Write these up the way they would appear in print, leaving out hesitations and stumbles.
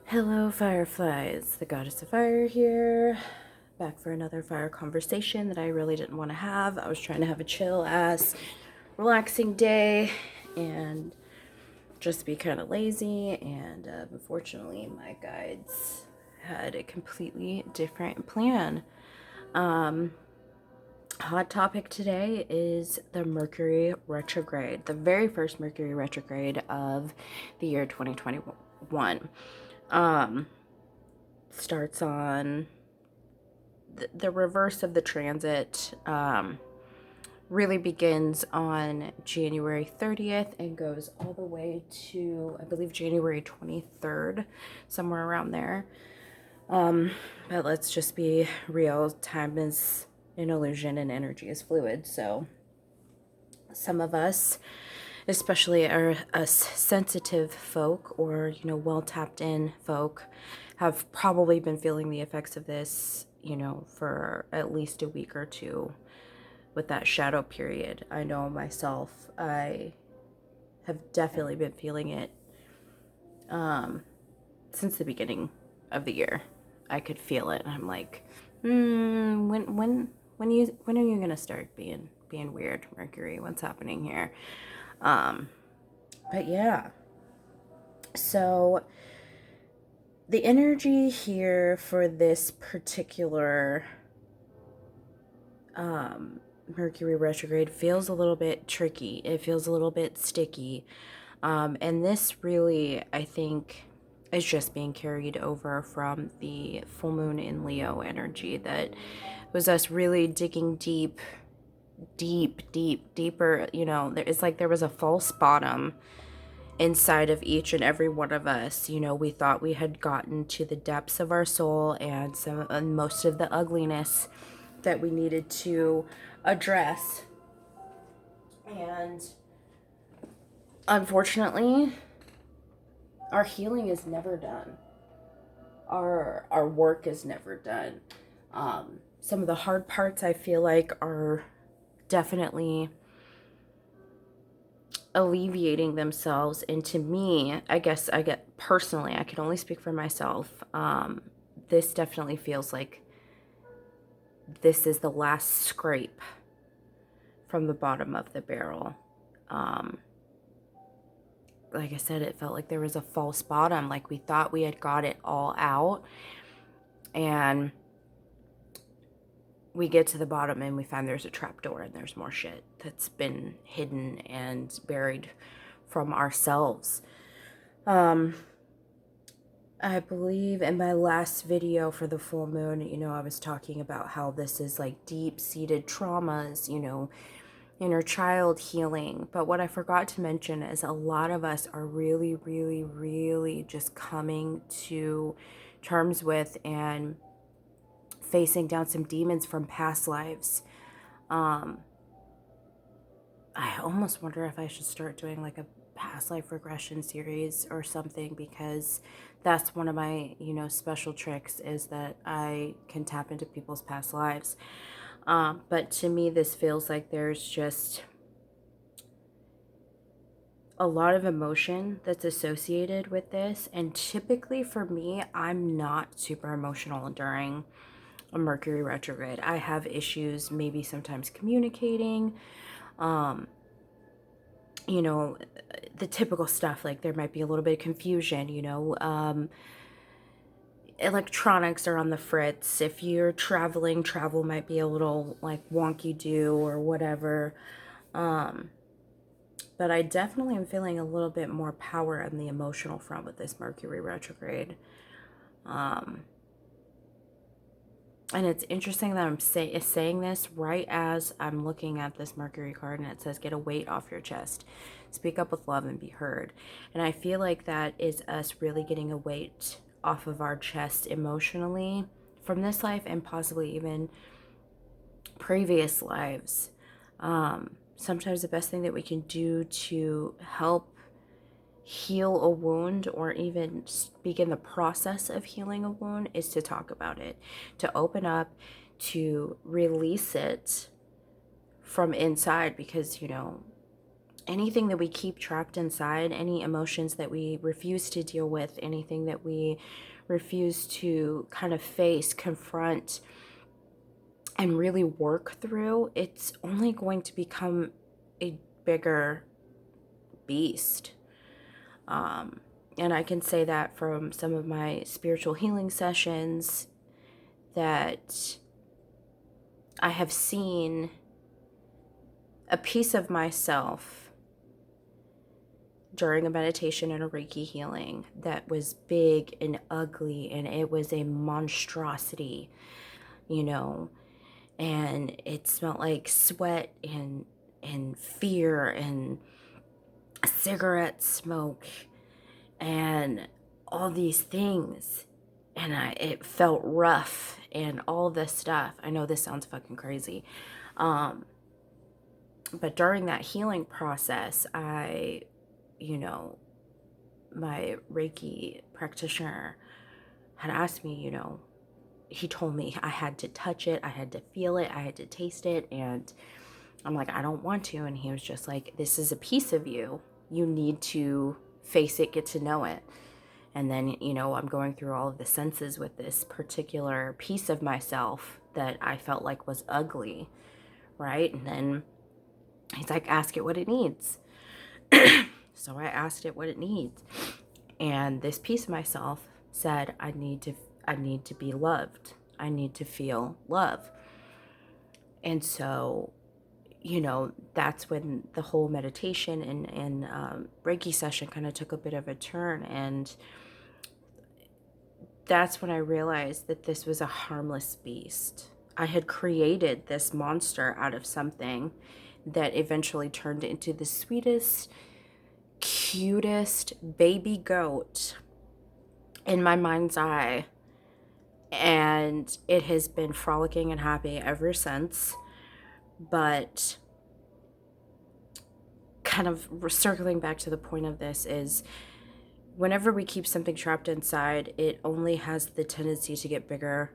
Hello, fireflies. The goddess of fire here. Back for another fire conversation that I really didn't want to have. I was trying to have a chill ass, relaxing day and just be kind of lazy. And unfortunately, my guides had a completely different plan. Hot topic today is the Mercury retrograde, the very first Mercury retrograde of the year 2021. Starts on the reverse of the transit, really begins on January 30th and goes all the way to, I believe, January 23rd, somewhere around there. But let's just be real. Time is an illusion and energy is fluid. So some of us, especially us sensitive folk or, well tapped in folk, have probably been feeling the effects of this, for at least a week or two with that shadow period. I know myself, I have definitely been feeling it since the beginning of the year. I could feel it. I'm like, when are you gonna start being weird, Mercury? What's happening here? But yeah. So the energy here for this particular Mercury retrograde feels a little bit tricky. It feels a little bit sticky. And this really, I think, is just being carried over from the full moon in Leo energy that was us really digging deeper. It's like there was a false bottom inside of each and every one of us. We thought we had gotten to the depths of our soul and most of the ugliness that we needed to address. And unfortunately, our healing is never done. Our work is never done. Some of the hard parts I feel like are definitely alleviating themselves. And to me, I guess I get personally, I can only speak for myself. This definitely feels like this is the last scrape from the bottom of the barrel. Like I said, it felt like there was a false bottom, like we thought we had got it all out, and we get to the bottom and we find there's a trapdoor and there's more shit that's been hidden and buried from ourselves. I believe in my last video for the full moon, I was talking about how this is like deep-seated traumas, inner child healing. But what I forgot to mention is a lot of us are really, really, really just coming to terms with and facing down some demons from past lives. I almost wonder if I should start doing like a past life regression series or something, because that's one of my, special tricks, is that I can tap into people's past lives. But to me, this feels like there's just a lot of emotion that's associated with this. And typically for me, I'm not super emotional during a Mercury retrograde. I have issues maybe sometimes communicating, the typical stuff, like there might be a little bit of confusion, electronics are on the fritz. If you're traveling, travel might be a little like wonky do or whatever. But I definitely am feeling a little bit more power on the emotional front with this Mercury retrograde. And it's interesting that I'm saying this right as I'm looking at this Mercury card, and it says, get a weight off your chest. Speak up with love and be heard. And I feel like that is us really getting a weight off of our chest emotionally from this life and possibly even previous lives. Sometimes the best thing that we can do to help heal a wound or even begin the process of healing a wound is to talk about it, to open up, to release it from inside, because anything that we keep trapped inside, any emotions that we refuse to deal with, anything that we refuse to kind of face, confront, and really work through, it's only going to become a bigger beast. And I can say that from some of my spiritual healing sessions, that I have seen a piece of myself during a meditation and a Reiki healing that was big and ugly, and it was a monstrosity, you know, and it smelled like sweat and fear and cigarette smoke and all these things. And it felt rough and all this stuff. I know this sounds fucking crazy. But during that healing process, you know, my Reiki practitioner had asked me, you know, he told me I had to touch it, I had to feel it, I had to taste it. And I'm like, I don't want to. And he was just like, this is a piece of you. You need to face it, get to know it. And then, you know, I'm going through all of the senses with this particular piece of myself that I felt like was ugly, right? And then he's like, ask it what it needs. So I asked it what it needs. And this piece of myself said, I need to be loved. I need to feel love. And so, you know, that's when the whole meditation and Reiki session kind of took a bit of a turn. And that's when I realized that this was a harmless beast. I had created this monster out of something that eventually turned into the sweetest, cutest baby goat in my mind's eye. And it has been frolicking and happy ever since. But kind of circling back to the point of this is, whenever we keep something trapped inside, it only has the tendency to get bigger,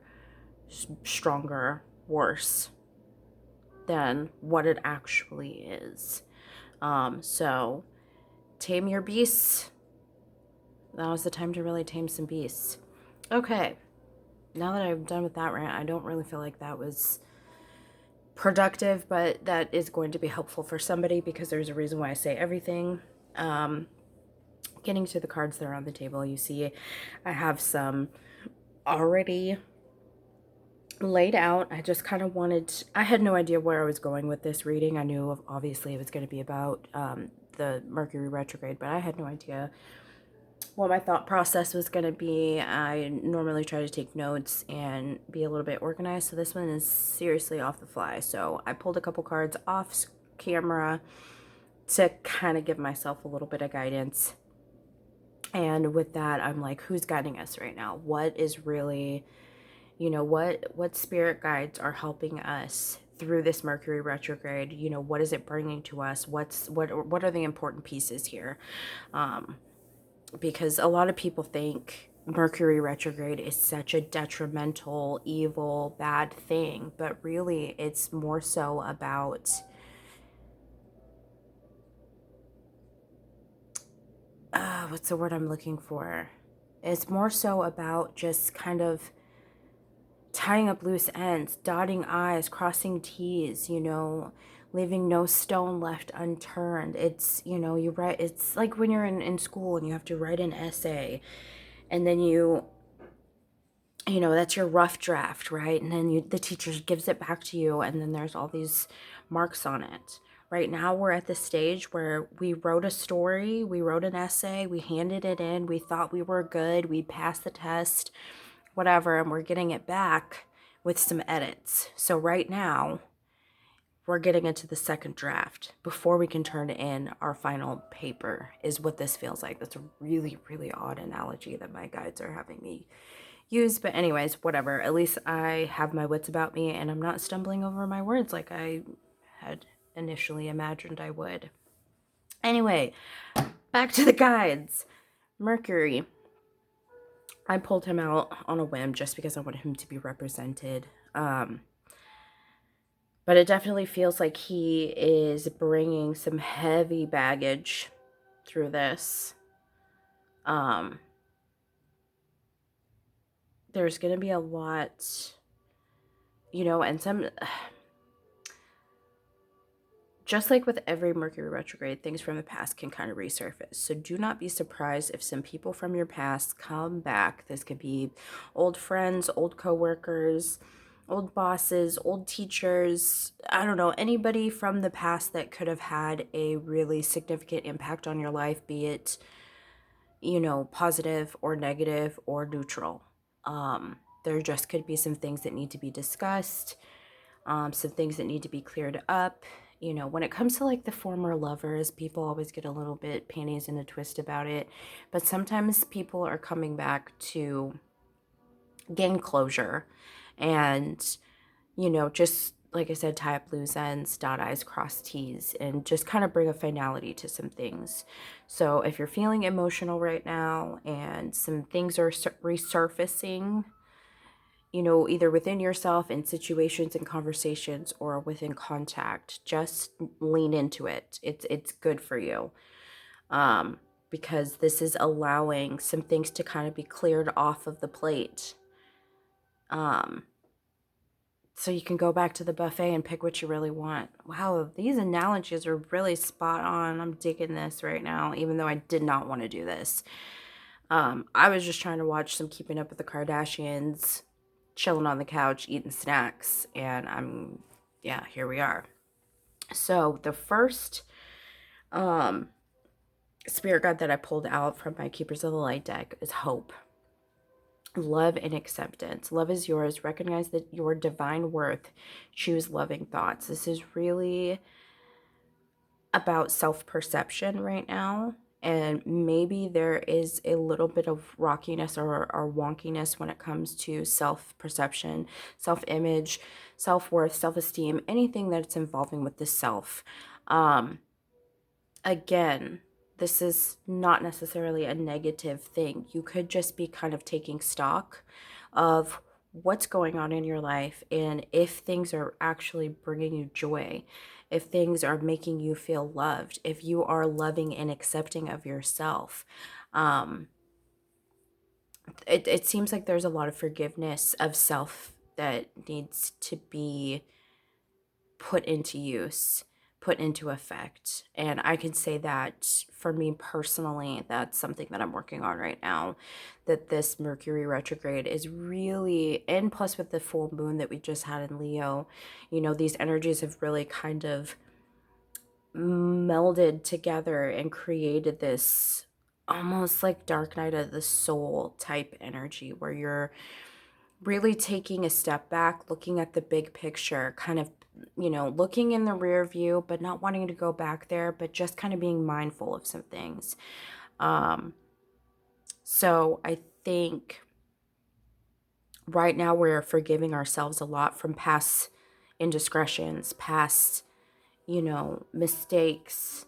stronger, worse than what it actually is. So tame your beasts. Now is the time to really tame some beasts. Okay, now that I'm done with that rant, I don't really feel like that was productive, but that is going to be helpful for somebody, because there's a reason why I say everything. Getting to the cards that are on the table, you see I have some already laid out. I just kind of I had no idea where I was going with this reading. I knew obviously it was going to be about the Mercury retrograde, but I had no idea what my thought process was going to be. I normally try to take notes and be a little bit organized, so this one is seriously off the fly. So I pulled a couple cards off camera to kind of give myself a little bit of guidance. And with that, I'm like, who's guiding us right now? What is really, you know, what spirit guides are helping us through this Mercury retrograde? You know, what is it bringing to us? What are the important pieces here? Because a lot of people think Mercury retrograde is such a detrimental, evil, bad thing, but really it's more so about what's the word I'm looking for? It's more so about just kind of tying up loose ends, dotting I's, crossing T's, you know, leaving no stone left unturned. It's, you know, you write, it's like when you're in school and you have to write an essay, and then you know, that's your rough draft, right? And then the teacher gives it back to you, and then there's all these marks on it. Right now we're at the stage where we wrote a story, we wrote an essay, we handed it in, we thought we were good, we passed the test, whatever, and we're getting it back with some edits. So right now we're getting into the second draft before we can turn in our final paper, is what this feels like. That's a really, really odd analogy that my guides are having me use, but anyways, whatever. At least I have my wits about me and I'm not stumbling over my words like I had initially imagined I would. Anyway, back to the guides. Mercury. I pulled him out on a whim just because I wanted him to be represented. But it definitely feels like he is bringing some heavy baggage through this. Um, there's going to be a lot, and some, just like with every Mercury retrograde, things from the past can kind of resurface. So do not be surprised if some people from your past come back. This could be old friends, old coworkers, old bosses, old teachers. I don't know, anybody from the past that could have had a really significant impact on your life, be it, positive or negative or neutral. There just could be some things that need to be discussed, some things that need to be cleared up. When it comes to like the former lovers, people always get a little bit panties in a twist about it. But sometimes people are coming back to gain closure and, just like I said, tie up loose ends, dot I's, cross T's, and just kind of bring a finality to some things. So if you're feeling emotional right now and some things are resurfacing, either within yourself in situations and conversations or within contact, just lean into it. It's good for you. Because this is allowing some things to kind of be cleared off of the plate. So you can go back to the buffet and pick what you really want. Wow, these analogies are really spot on. I'm digging this right now, even though I did not want to do this. I was just trying to watch some Keeping Up with the Kardashians, chilling on the couch, eating snacks, and here we are. So the first spirit guide that I pulled out from my Keepers of the Light deck is hope. Love and acceptance. Love is yours. Recognize that your divine worth. Choose loving thoughts. This is really about self-perception right now. And maybe there is a little bit of rockiness or wonkiness when it comes to self-perception, self-image, self-worth, self-esteem, anything that's involving with the self. Again, this is not necessarily a negative thing. You could just be kind of taking stock of what's going on in your life and if things are actually bringing you joy, if things are making you feel loved, if you are loving and accepting of yourself. It seems like there's a lot of forgiveness of self that needs to be put into use, put into effect. And I can say that for me personally, that's something that I'm working on right now. That this Mercury retrograde is really, and plus with the full moon that we just had in Leo, these energies have really kind of melded together and created this almost like dark night of the soul type energy where you're really taking a step back, looking at the big picture, kind of, looking in the rear view, but not wanting to go back there, but just kind of being mindful of some things. So I think right now we're forgiving ourselves a lot from past indiscretions, past, mistakes,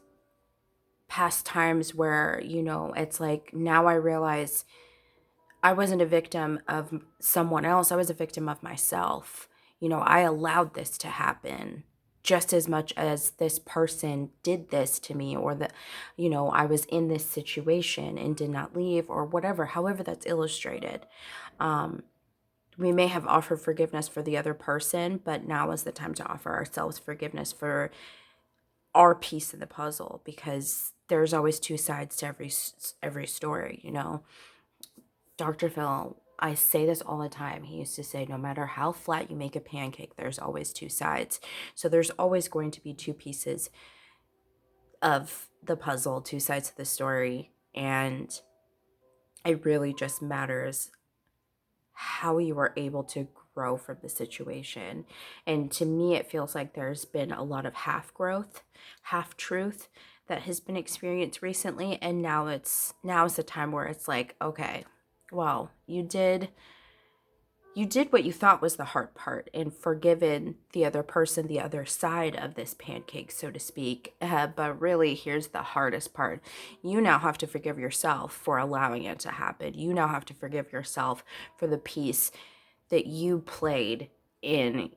past times where, it's like now I realize I wasn't a victim of someone else. I was a victim of myself. I allowed this to happen just as much as this person did this to me, or that, I was in this situation and did not leave, or whatever, however that's illustrated. We may have offered forgiveness for the other person, but now is the time to offer ourselves forgiveness for our piece of the puzzle, because there's always two sides to every story. Dr. Phil, I say this all the time. He used to say, no matter how flat you make a pancake, there's always two sides. So there's always going to be two pieces of the puzzle, two sides of the story. And it really just matters how you are able to grow from the situation. And to me, it feels like there's been a lot of half growth, half truth that has been experienced recently. And now is the time where it's like, okay, well, you did what you thought was the hard part and forgiven the other person, the other side of this pancake, so to speak. But really, here's the hardest part. You now have to forgive yourself for allowing it to happen. You now have to forgive yourself for the piece that you played in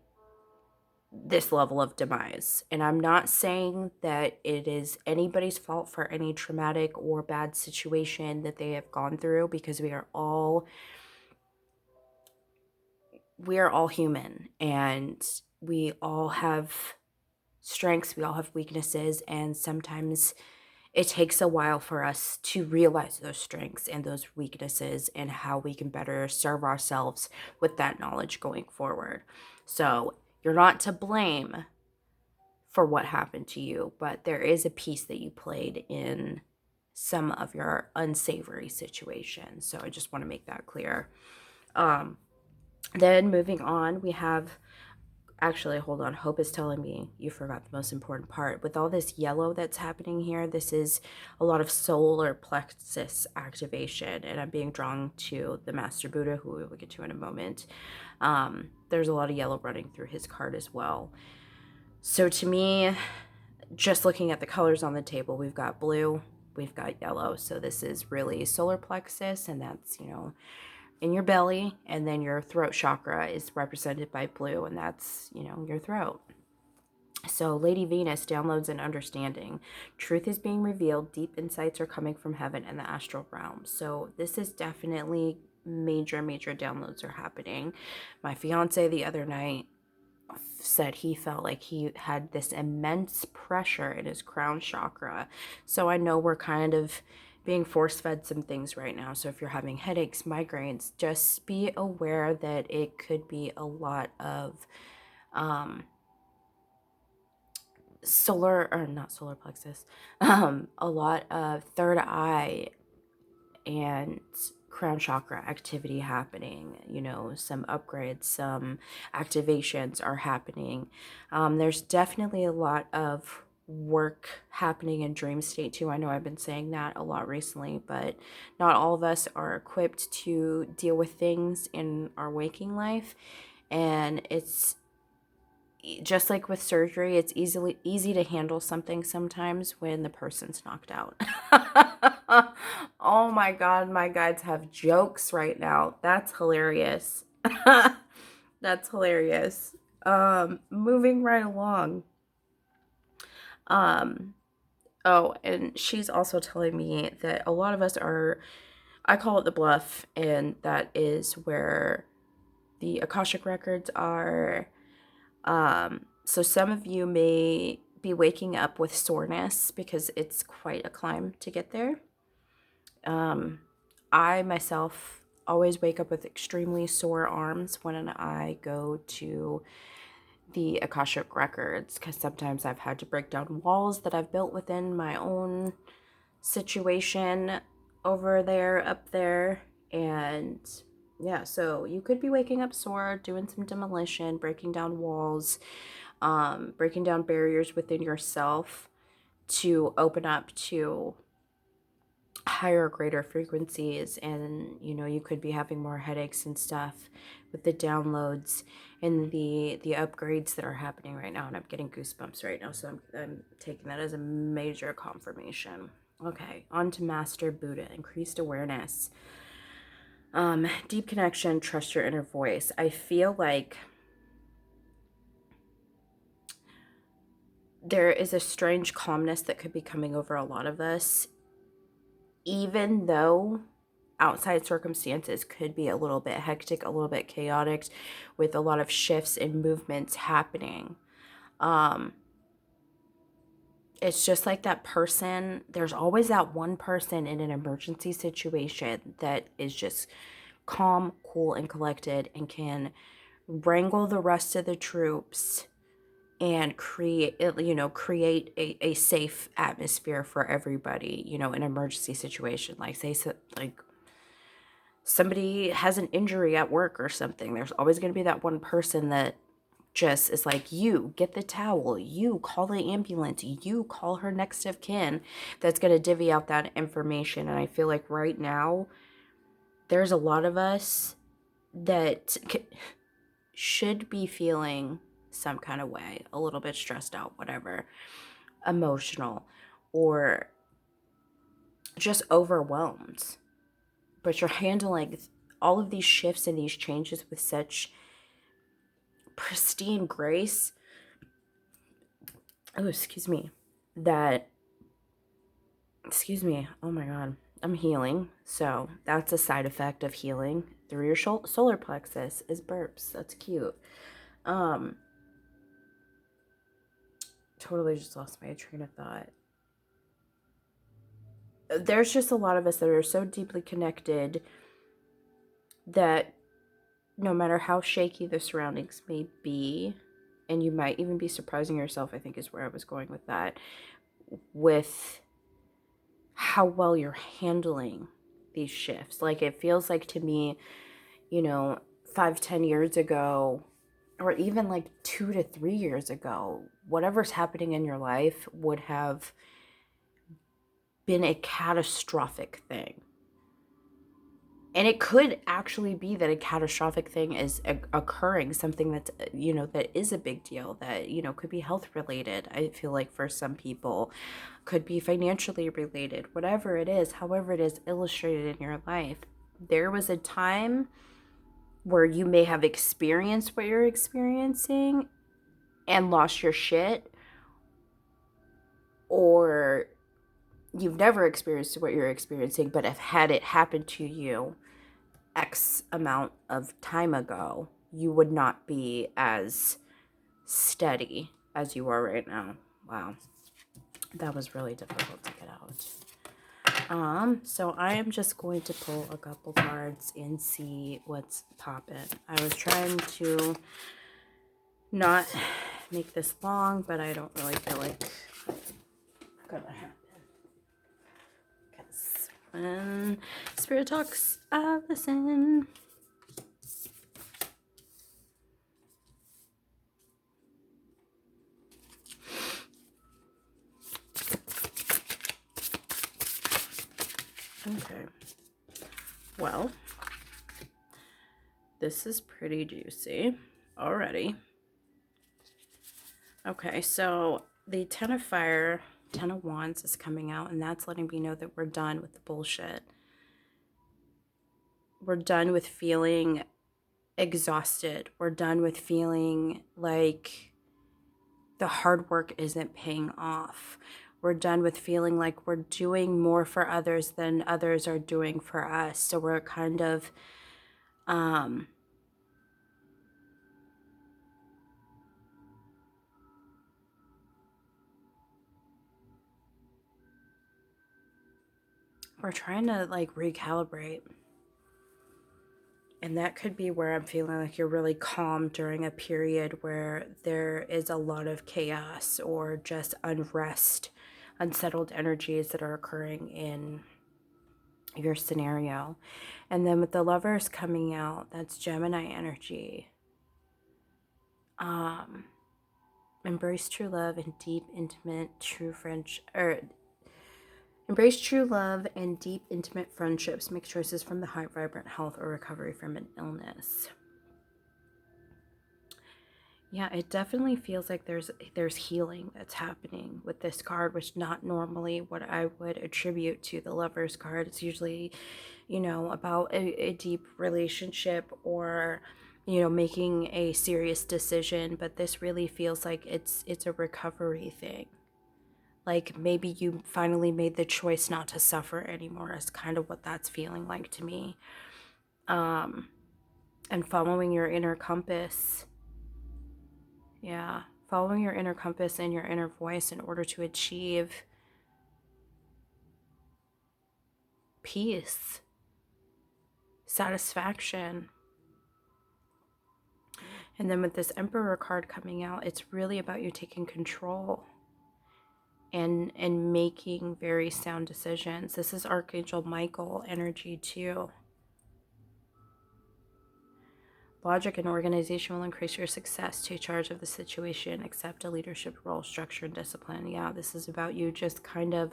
this level of demise. And I'm not saying that it is anybody's fault for any traumatic or bad situation that they have gone through, because we are all human, and we all have strengths, we all have weaknesses, and sometimes it takes a while for us to realize those strengths and those weaknesses and how we can better serve ourselves with that knowledge going forward. So you're not to blame for what happened to you, but there is a piece that you played in some of your unsavory situations. So I just want to make that clear. Then moving on, we have, actually, hold on. Hope is telling me you forgot the most important part. With all this yellow that's happening here, this is a lot of solar plexus activation, and I'm being drawn to the Master Buddha, who we will get to in a moment. There's a lot of yellow running through his card as well. So to me, just looking at the colors on the table, we've got blue, we've got yellow. So this is really solar plexus, and that's, in your belly, and then your throat chakra is represented by blue, and that's, your throat. So Lady Venus downloads an understanding. Truth is being revealed. Deep insights are coming from heaven and the astral realm. So this is definitely major downloads are happening. My fiance the other night said he felt like he had this immense pressure in his crown chakra. So I know we're kind of being force fed some things right now. So if you're having headaches, migraines, just be aware that it could be a lot of not solar plexus, a lot of third eye and crown chakra activity happening. Some upgrades, some activations are happening. There's definitely a lot of work happening in dream state too. I know I've been saying that a lot recently, but not all of us are equipped to deal with things in our waking life, and it's just like with surgery, it's easy to handle something sometimes when the person's knocked out. Oh my God, my guides have jokes right now. That's hilarious. That's hilarious. Moving right along. Oh, and she's also telling me that a lot of us are, I call it the bluff, and that is where the Akashic records are. So some of you may be waking up with soreness because it's quite a climb to get there. I myself always wake up with extremely sore arms when I go to the Akashic records, because sometimes I've had to break down walls that I've built within my own situation over there, up there, and yeah, so you could be waking up sore, doing some demolition, breaking down walls, breaking down barriers within yourself to open up to higher, greater frequencies. And you could be having more headaches and stuff with the downloads and the upgrades that are happening right now. And I'm getting goosebumps right now, so I'm taking that as a major confirmation. Okay, on to Master Buddha. Increased awareness, deep connection, trust your inner voice. I feel like there is a strange calmness that could be coming over a lot of us, even though outside circumstances could be a little bit hectic, a little bit chaotic, with a lot of shifts and movements happening. It's just like that person. There's always that one person in an emergency situation that is just calm, cool, and collected, and can wrangle the rest of the troops and create a safe atmosphere for everybody, an emergency situation. Like, say, so, like, somebody has an injury at work or something, there's always going to be that one person that just is like, you get the towel, you call the ambulance, you call her next of kin, that's going to divvy out that information. And I feel like right now there's a lot of us that should be feeling some kind of way, a little bit stressed out, whatever, emotional, or just overwhelmed. But you're handling all of these shifts and these changes with such pristine grace, oh, excuse me, that, excuse me, oh my God, I'm healing. So that's a side effect of healing through your solar plexus is burps. That's cute. Um, totally just lost my train of thought. There's just a lot of us that are so deeply connected that no matter how shaky the surroundings may be, and you might even be surprising yourself, I think is where I was going with that, with how well you're handling these shifts. Like, it feels like to me, 5-10 years ago, or even like 2 to 3 years ago, whatever's happening in your life would have been a catastrophic thing. And it could actually be that a catastrophic thing is occurring, something that's, that is a big deal, that, could be health related. I feel like for some people, could be financially related, whatever it is, however it is illustrated in your life. There was a time where you may have experienced what you're experiencing and lost your shit, or you've never experienced what you're experiencing, but have had it happen to you X amount of time ago, you would not be as steady as you are right now. Wow. That was really difficult to get out. So I am just going to pull a couple cards and see what's popping. I was trying to not make this long, but I don't really feel like it's gonna happen. Because when Spirit talks, listen. Okay. Well, this is pretty juicy already. Okay, so the 10 of Fire, 10 of Wands is coming out, and that's letting me know that we're done with the bullshit. We're done with feeling exhausted. We're done with feeling like the hard work isn't paying off. We're done with feeling like we're doing more for others than others are doing for us. So we're kind of we're trying to like recalibrate. And that could be where I'm feeling like you're really calm during a period where there is a lot of chaos or just unrest, unsettled energies that are occurring in your scenario. And then with the Lovers coming out, that's Gemini energy. Embrace true love and deep, intimate, true friendship, or embrace true love and deep, intimate friendships. Make choices from the high, vibrant health or recovery from an illness. Yeah, it definitely feels like there's healing that's happening with this card, which not normally what I would attribute to the Lovers card. It's usually, about a deep relationship or, making a serious decision. But this really feels like it's a recovery thing. Like maybe you finally made the choice not to suffer anymore is kind of what that's feeling like to me. And following your inner compass. Yeah, following your inner compass and your inner voice in order to achieve peace, satisfaction. And then with this Emperor card coming out, it's really about you taking control and making very sound decisions. This is Archangel Michael energy too. Logic and organization will increase your success. Take charge of the situation. Accept a leadership role, structure, and discipline. Yeah, this is about you just kind of...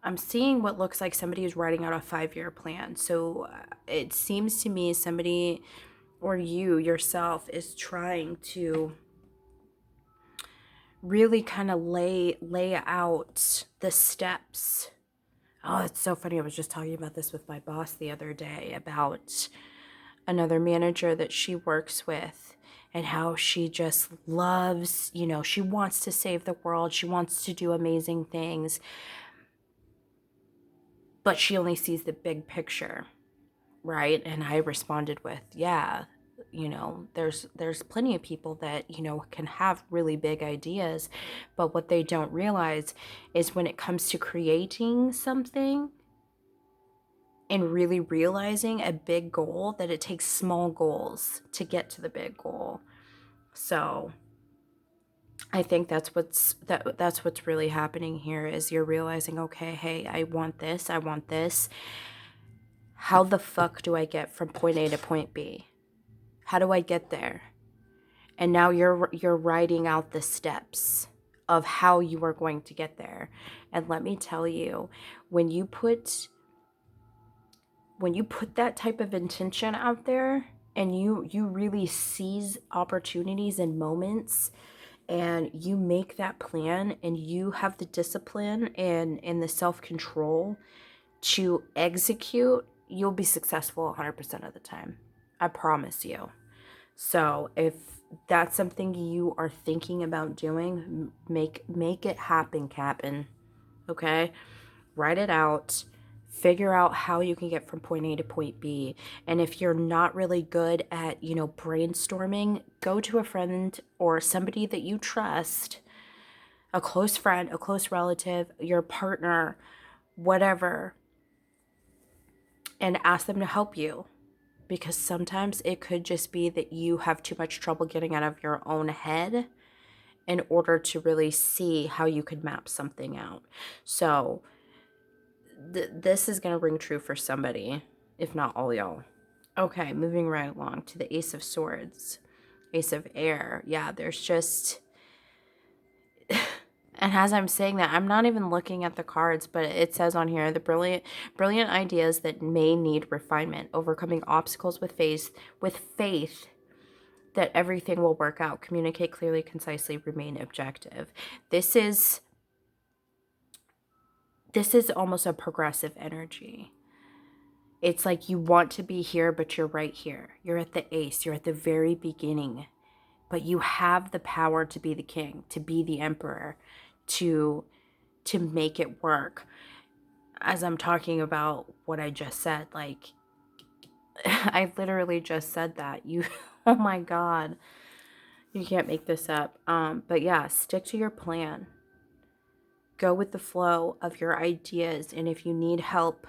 I'm seeing what looks like somebody is writing out a 5-year plan. So it seems to me somebody or you yourself is trying to really kind of lay out the steps. Oh, it's so funny. I was just talking about this with my boss the other day about another manager that she works with. and how she just loves, she wants to save the world. She wants to do amazing things, but she only sees the big picture, right? And I responded with, yeah, there's plenty of people that, can have really big ideas, but what they don't realize is when it comes to creating something and really realizing a big goal, that it takes small goals to get to the big goal. So I think that's what's really happening here, is you're realizing, okay, hey, I want this. How the fuck do I get from point A to point B? How do I get there? And now you're writing out the steps of how you are going to get there. And let me tell you, when you put that type of intention out there, and you really seize opportunities and moments, and you make that plan, and you have the discipline and the self-control to execute, you'll be successful 100% of the time. I promise you. So if that's something you are thinking about doing, make it happen, Captain. Okay? Write it out. Figure out how you can get from point A to point B. And if you're not really good at, brainstorming, go to a friend or somebody that you trust, a close friend, a close relative, your partner, whatever, and ask them to help you. Because sometimes it could just be that you have too much trouble getting out of your own head in order to really see how you could map something out. So this is going to ring true for somebody, if not all y'all. Okay, moving right along to the Ace of Swords, Ace of Air. Yeah, there's just... And as I'm saying that, I'm not even looking at the cards, but it says on here, the brilliant ideas that may need refinement, overcoming obstacles with faith that everything will work out, communicate clearly, concisely, remain objective. This is almost a progressive energy. It's like you want to be here, but you're right here. You're at the ace. You're at the very beginning. But you have the power to be the king, to be the emperor, to make it work. As I'm talking about what I just said, like, I literally just said that. Oh my God. You can't make this up. But yeah, stick to your plan. Go with the flow of your ideas. And if you need help,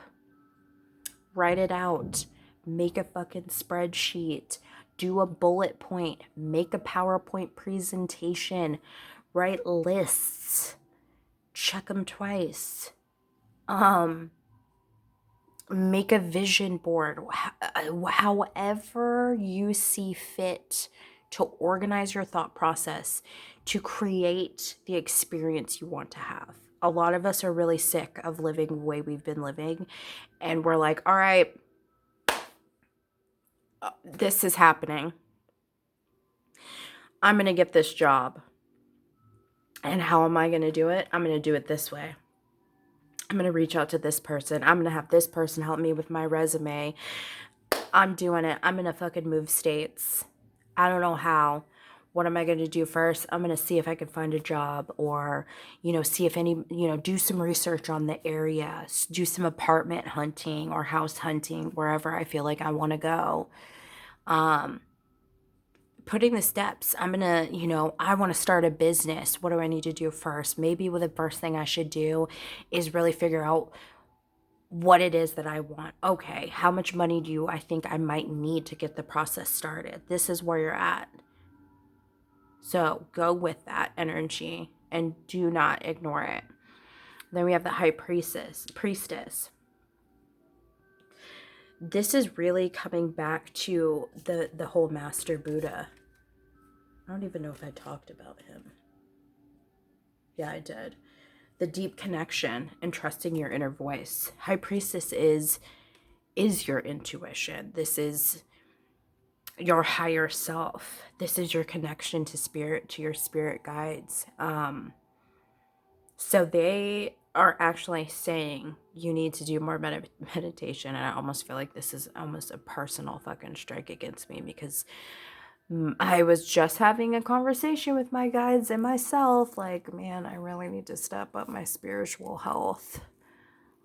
write it out. Make a fucking spreadsheet. Do a bullet point. Make a PowerPoint presentation. Write lists. Check them twice. Make a vision board. However you see fit to organize your thought process to create the experience you want to have. A lot of us are really sick of living the way we've been living, and we're like, all right, this is happening. I'm going to get this job. And how am I going to do it? I'm going to do it this way. I'm going to reach out to this person. I'm going to have this person help me with my resume. I'm doing it. I'm going to fucking move states. I don't know how. What am I going to do first? I'm going to see if I can find a job, or, see if any, do some research on the area, do some apartment hunting or house hunting, wherever I feel like I want to go. Putting the steps, I'm going to, I want to start a business. What do I need to do first? Maybe the first thing I should do is really figure out what it is that I want. Okay, how much money do I think I might need to get the process started? This is where you're at. So go with that energy and do not ignore it. Then we have the High Priestess. This is really coming back to the whole Master Buddha. I don't even know if I talked about him. Yeah, I did. The deep connection and trusting your inner voice. High Priestess is your intuition. This is your higher self. This is your connection to spirit, to your spirit guides. So they are actually saying you need to do more meditation. And I almost feel like this is almost a personal fucking strike against me, because I was just having a conversation with my guides and myself, like, man, I really need to step up my spiritual health.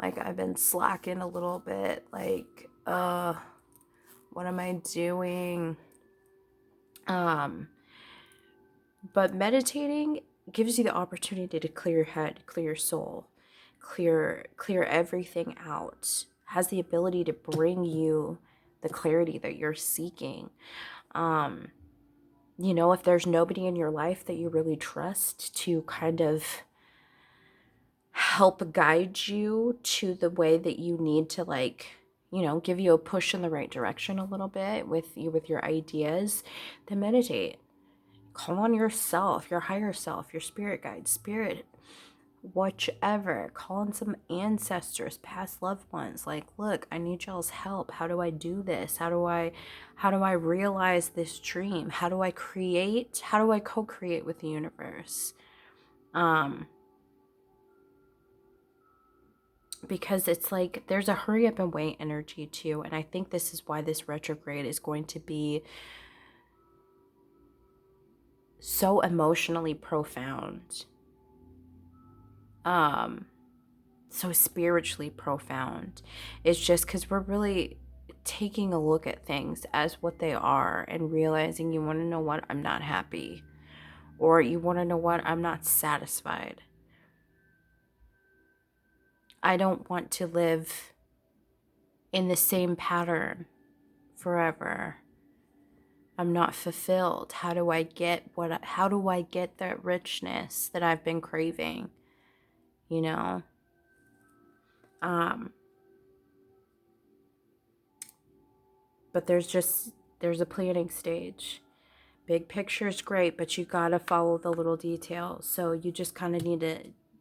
Like, I've been slacking a little bit. Like, what am I doing? But meditating gives you the opportunity to clear your head, clear your soul, clear everything out. Has the ability to bring you the clarity that you're seeking. You know, if there's nobody in your life that you really trust to kind of help guide you to the way that you need to, like, you know, give you a push in the right direction a little bit with your ideas, then meditate. Call on yourself, your higher self, your spirit guide, spirit, whichever. Call on some ancestors, past loved ones. Like, look, I need y'all's help. How do I do this? How do I realize this dream? How do I co-create with the universe? Because it's like there's a hurry up and wait energy too, and I think this is why this retrograde is going to be so emotionally profound, so spiritually profound. It's just because we're really taking a look at things as what they are and realizing, you want to know what, I'm not happy, or you want to know what, I'm not satisfied. I don't want to live in the same pattern forever. I'm not fulfilled. How do I get that richness that I've been craving? You know? But there's a planning stage. Big picture is great, but you gotta follow the little details. So you just kind of need to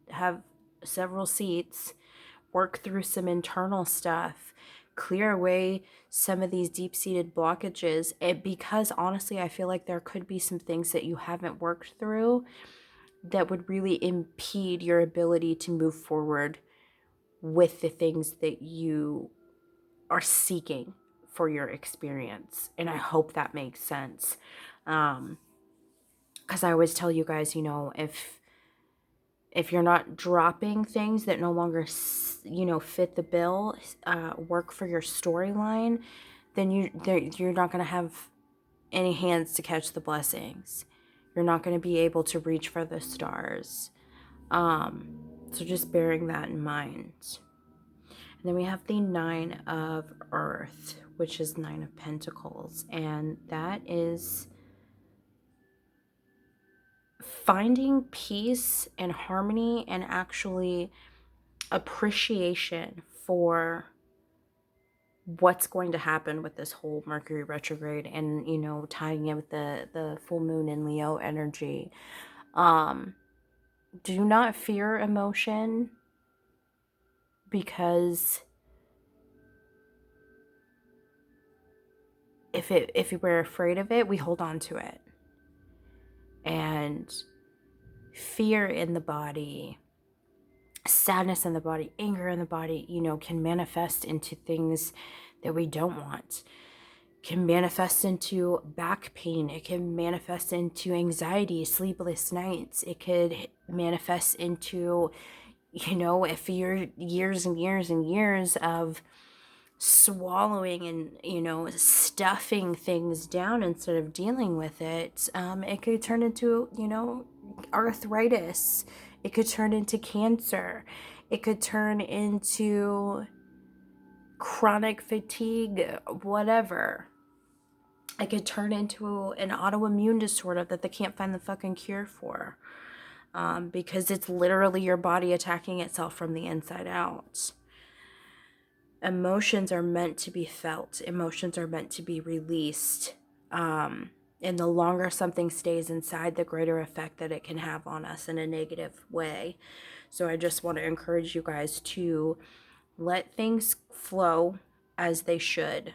have several seats, work through some internal stuff, clear away some of these deep-seated blockages. Because honestly, I feel like there could be some things that you haven't worked through that would really impede your ability to move forward with the things that you are seeking for your experience. And I hope that makes sense. Because I always tell you guys, you know, if you're not dropping things that no longer, you know, fit the bill, work for your storyline, then you're not going to have any hands to catch the blessings. You're not going to be able to reach for the stars. So just bearing that in mind. And then we have the 9 of Earth, which is 9 of Pentacles. And that is finding peace and harmony and actually appreciation for what's going to happen with this whole Mercury retrograde, and, you know, tying in with the full moon in Leo energy. Do not fear emotion, because if we're afraid of it, we hold on to it. And fear in the body, sadness in the body, anger in the body, you know, can manifest into things that we don't want. Can manifest into back pain. It can manifest into anxiety, sleepless nights. It could manifest into, you know, if you're years and years and years of swallowing and, you know, stuffing things down instead of dealing with it, it could turn into, you know, arthritis. It could turn into cancer. It could turn into chronic fatigue, whatever. It could turn into an autoimmune disorder that they can't find the fucking cure for, because it's literally your body attacking itself from the inside out. Emotions are meant to be felt. Emotions are meant to be released. And the longer something stays inside, the greater effect that it can have on us in a negative way. So I just want to encourage you guys to let things flow as they should.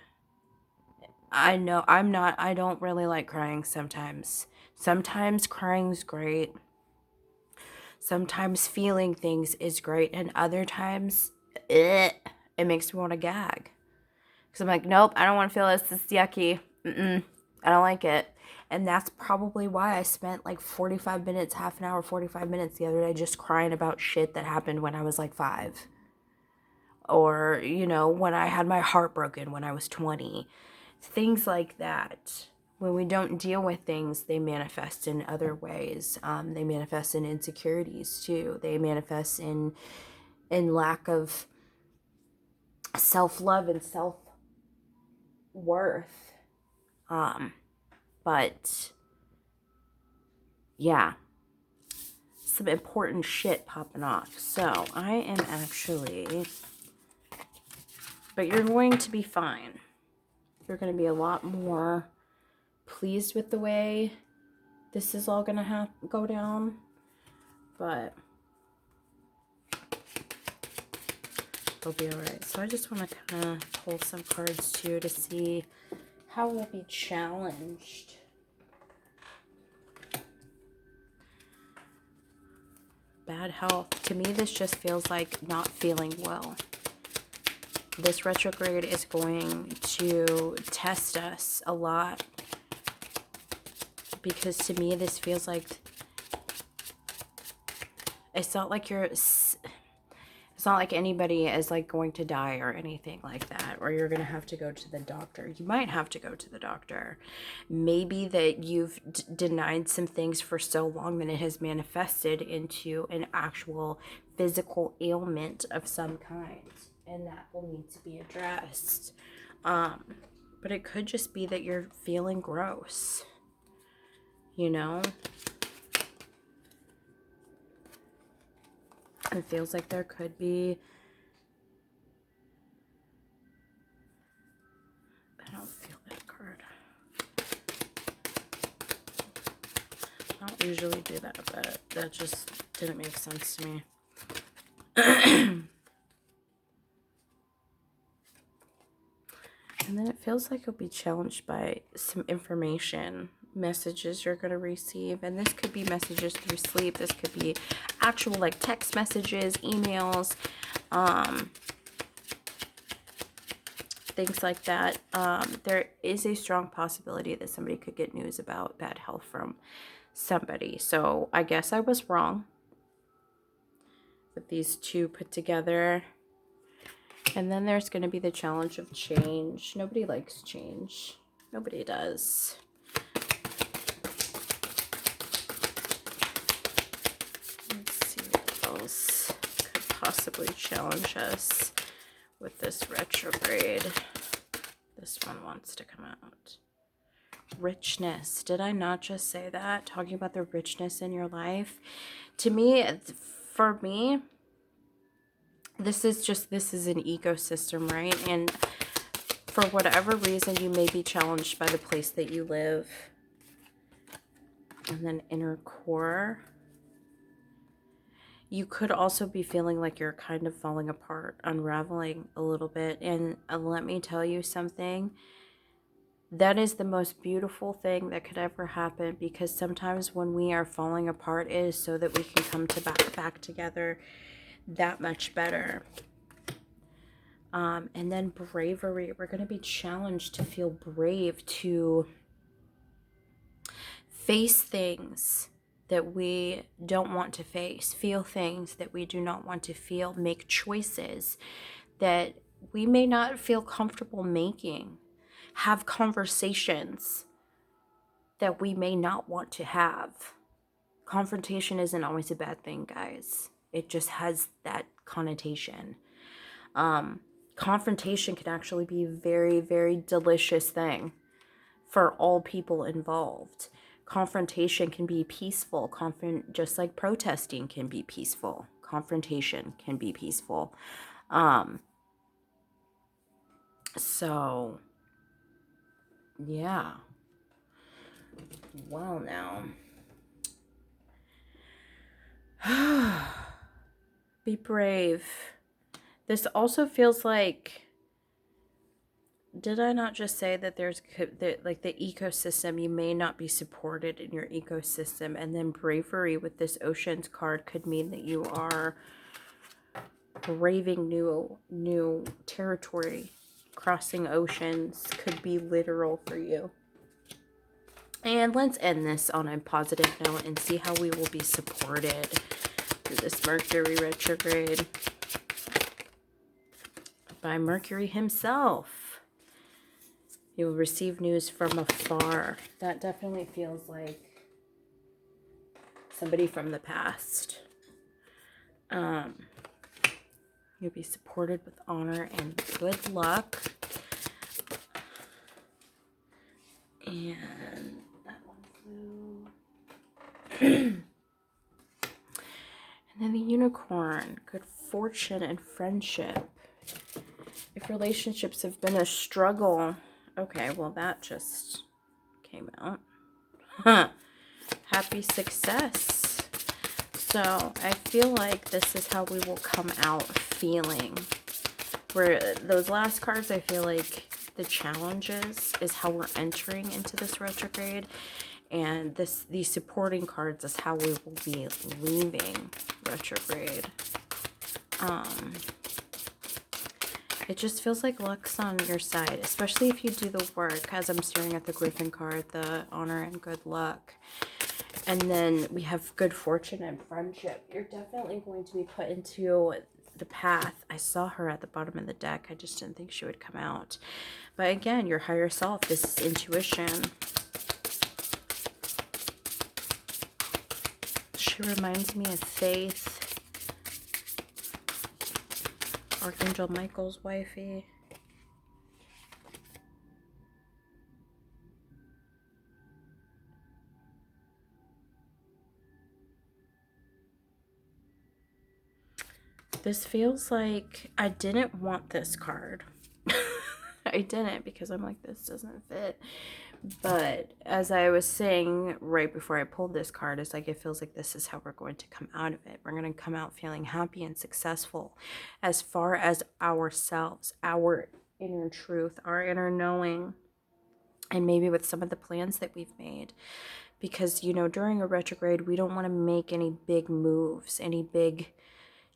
I know I don't really like crying sometimes. Sometimes crying's great. Sometimes feeling things is great. And other times, it makes me want to gag. Because I'm like, nope, I don't want to feel this. This is yucky. I don't like it. And that's probably why I spent like 45 minutes, half an hour, 45 minutes the other day just crying about shit that happened when I was like 5. Or, you know, when I had my heart broken when I was 20. Things like that. When we don't deal with things, they manifest in other ways. They manifest in insecurities too. They manifest in lack of self-love and self-worth. But yeah, some important shit popping off. So I am actually, but you're going to be fine. You're going to be a lot more pleased with the way this is all going to go down. But it'll be alright. So I just want to kind of pull some cards too to see how we'll be challenged. Bad health. To me, this just feels like not feeling well. This retrograde is going to test us a lot. Because to me, this feels like it's not like it's not like anybody is like going to die or anything like that, or you're going to have to go to the doctor. You might have to go to the doctor. Maybe that you've denied some things for so long that it has manifested into an actual physical ailment of some kind, and that will need to be addressed. But it could just be that you're feeling gross, you know? It feels like there could be, I don't feel that card. I don't usually do that, but that just didn't make sense to me. And then it feels like you'll be challenged by some information, messages you're going to receive. And this could be messages through sleep. This could be actual like text messages, emails, things like that. There is a strong possibility that somebody could get news about bad health from somebody. So I guess I was wrong with these two put together. And then there's going to be the challenge of change. Nobody likes change. Nobody does. Let's see what else could possibly challenge us with this retrograde. This one wants to come out. Richness. Did I not just say that? Talking about the richness in your life. To me, for me, this is an ecosystem, right? And for whatever reason, you may be challenged by the place that you live. And then inner core. You could also be feeling like you're kind of falling apart, unraveling a little bit. And let me tell you something. That is the most beautiful thing that could ever happen, because sometimes when we are falling apart, it is so that we can come back together that much better. And then bravery. We're going to be challenged to feel brave, to face things that we don't want to face, feel things that we do not want to feel, make choices that we may not feel comfortable making, have conversations that we may not want to have. Confrontation isn't always a bad thing, guys. It just has that connotation. Confrontation can actually be a very, very delicious thing for all people involved. Confrontation can be peaceful. Just like protesting can be peaceful. Confrontation can be peaceful. So, yeah. Well, now. Be brave. This also feels like, did I not just say that there's like the ecosystem, you may not be supported in your ecosystem, and then bravery with this Oceans card could mean that you are braving new territory. Crossing oceans could be literal for you. And let's end this on a positive note and see how we will be supported through this Mercury retrograde by Mercury himself. You will receive news from afar. That definitely feels like somebody from the past. You'll be supported with honor and good luck. And that one flew. And then the unicorn, good fortune and friendship. If relationships have been a struggle, okay, well that just came out. Huh. Happy success. So I feel like this is how we will come out feeling. Where those last cards, I feel like the challenges is how we're entering into this retrograde. And these supporting cards is how we will be leaving retrograde. It just feels like luck's on your side, especially if you do the work. As I'm staring at the Griffin card, the honor and good luck. And then we have good fortune and friendship. You're definitely going to be put into the path. I saw her at the bottom of the deck. I just didn't think she would come out. But again, your higher self, this is intuition. She reminds me of Faith. Archangel Michael's wifey. This feels like I didn't want this card. I didn't, because I'm like, this doesn't fit. But as I was saying right before I pulled this card, it's like it feels like this is how we're going to come out of it. We're going to come out feeling happy and successful as far as ourselves, our inner truth, our inner knowing, and maybe with some of the plans that we've made. Because, you know, during a retrograde, we don't want to make any big moves, any big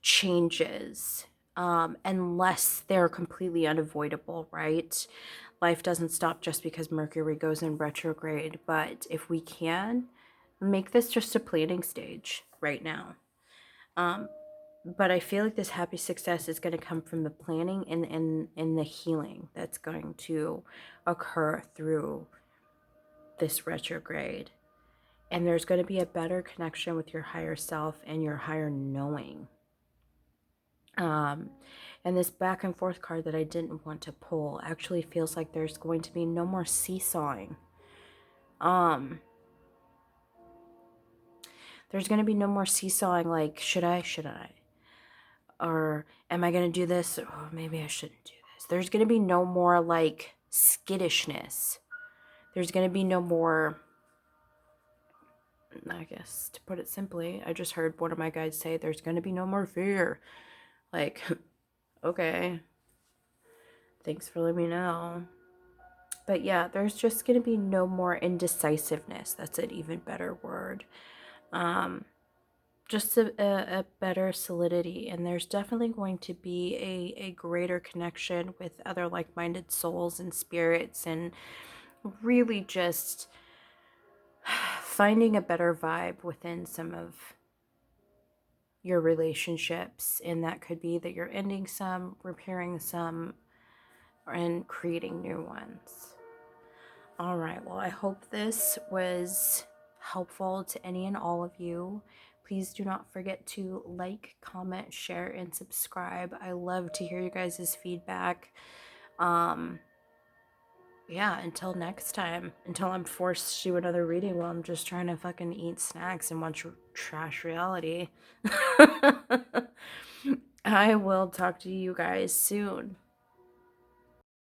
changes, unless they're completely unavoidable, right? Life doesn't stop just because Mercury goes in retrograde, but if we can, make this just a planning stage right now. But I feel like this happy success is going to come from the planning and the healing that's going to occur through this retrograde. And there's going to be a better connection with your higher self and your higher knowing. And this back and forth card that I didn't want to pull actually feels like there's going to be no more seesawing. There's going to be no more seesawing, like, should I? Or am I going to do this? Oh, maybe I shouldn't do this. There's going to be no more, like, skittishness. There's going to be no more, I guess, to put it simply, I just heard one of my guides say, there's going to be no more fear. Like, okay, thanks for letting me know. But yeah, there's just going to be no more indecisiveness. That's an even better word. Just a better solidity. And there's definitely going to be a greater connection with other like-minded souls and spirits, and really just finding a better vibe within some of your relationships. And that could be that you're ending some, repairing some, and creating new ones. All right, well, I hope this was helpful to any and all of you. Please do not forget to like, comment, share, and subscribe. I love to hear you guys' feedback. Yeah, until next time. Until I'm forced to do another reading while I'm just trying to fucking eat snacks and watch trash reality. I will talk to you guys soon.